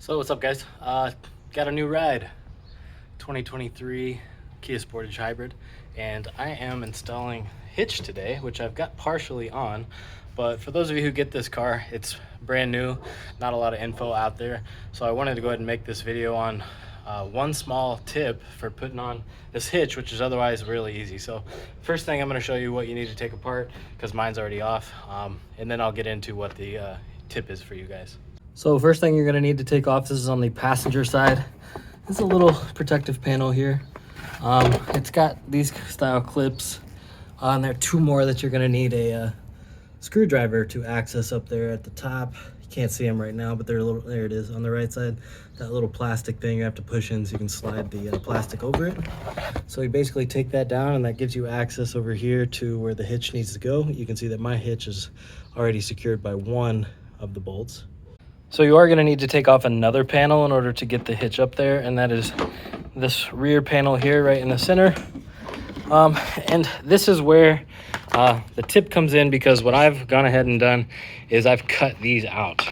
So what's up, guys? Got a new ride, 2023 Kia Sportage Hybrid, and I am installing Hitch today, which I've got partially on. But for those of you who get this car, it's brand new, not a lot of info out there. So I wanted to go ahead and make this video on one small tip for putting on this hitch, which is otherwise really easy. So first thing, I'm going to show you what you need to take apart because mine's already off, and then I'll get into what the tip is for you guys. So first thing you're going to need to take off, this is on the passenger side. It's a little protective panel here. It's got these style clips, and there are two more that you're going to need a screwdriver to access up there at the top. You can't see them right now, but they're a little, there it is on the right side. That little plastic thing you have to push in so you can slide the plastic over it. So you basically take that down, and that gives you access over here to where the hitch needs to go. You can see that my hitch is already secured by one of the bolts. So you are going to need to take off another panel in order to get the hitch up there, and that is this rear panel here right in the center. And this is where the tip comes in, because what I've gone ahead and done is I've cut these out.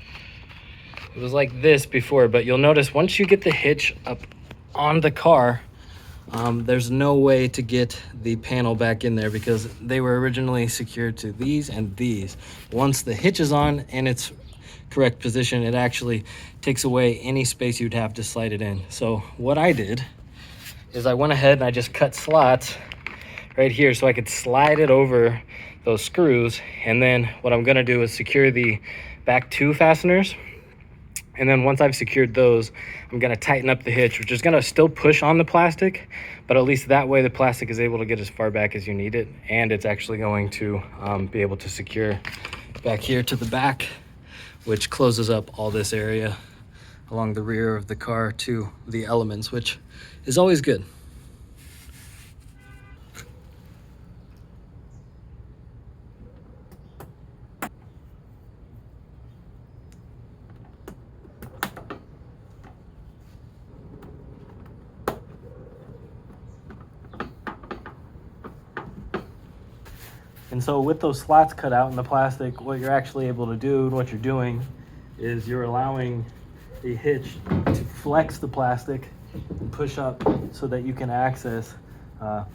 It was like this before, but you'll notice once you get the hitch up on the car, there's no way to get the panel back in there because they were originally secured to these and these. Once the hitch is on and it's correct position, it actually takes away any space you'd have to slide it in. So what I did is I went ahead and I just cut slots right here so I could slide it over those screws, and then what I'm going to do is secure the back two fasteners, and then once I've secured those, I'm going to tighten up the hitch, which is going to still push on the plastic, but at least that way the plastic is able to get as far back as you need it, and it's actually going to be able to secure back here to the back, which closes up all this area along the rear of the car to the elements, which is always good. And so with those slots cut out in the plastic, what you're actually able to do and what you're doing is you're allowing the hitch to flex the plastic and push up so that you can access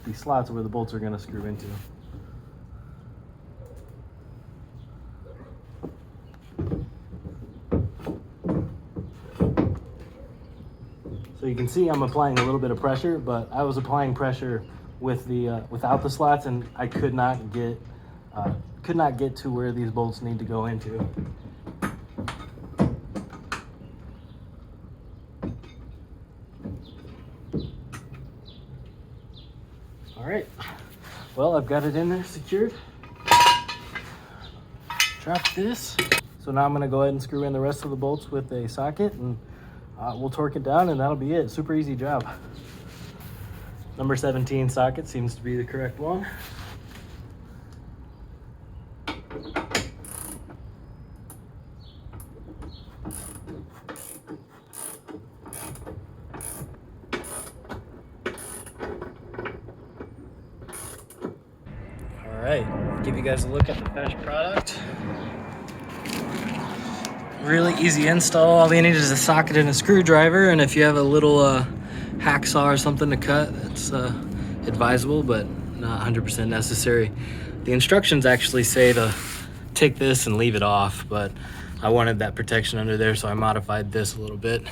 these slots where the bolts are going to screw into. So you can see I'm applying a little bit of pressure, but I was applying pressure with the without the slots, and I could not get to where these bolts need to go into. All right, well, I've got it in there secured. Drop this. So now I'm going to go ahead and screw in the rest of the bolts with a socket, and we'll torque it down, and that'll be it. Super easy job. Number 17 socket seems to be the correct one. All right, give you guys a look at the finished product. Really easy install. All you need is a socket and a screwdriver, and if you have a little hacksaw or something to cut, that's advisable, but not 100% necessary. The instructions actually say to take this and leave it off, but I wanted that protection under there, so I modified this a little bit.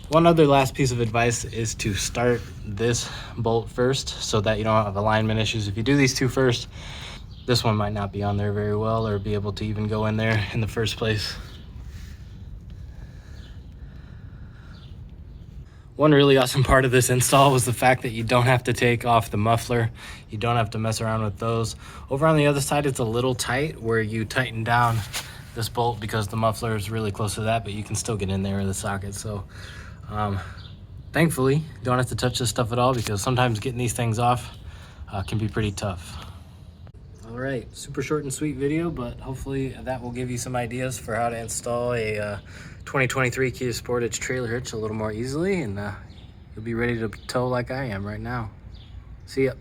One other last piece of advice is to start this bolt first so that you don't have alignment issues. If you do these two first, this one might not be on there very well or be able to even go in there in the first place. One really awesome part of this install was the fact that you don't have to take off the muffler. You don't have to mess around with those. Over on the other side, it's a little tight where you tighten down this bolt because the muffler is really close to that, but you can still get in there with the socket. So thankfully, you don't have to touch this stuff at all, because sometimes getting these things off can be pretty tough. All right, super short and sweet video, but hopefully that will give you some ideas for how to install a 2023 Kia Sportage trailer hitch a little more easily, and you'll be ready to tow like I am right now. See ya.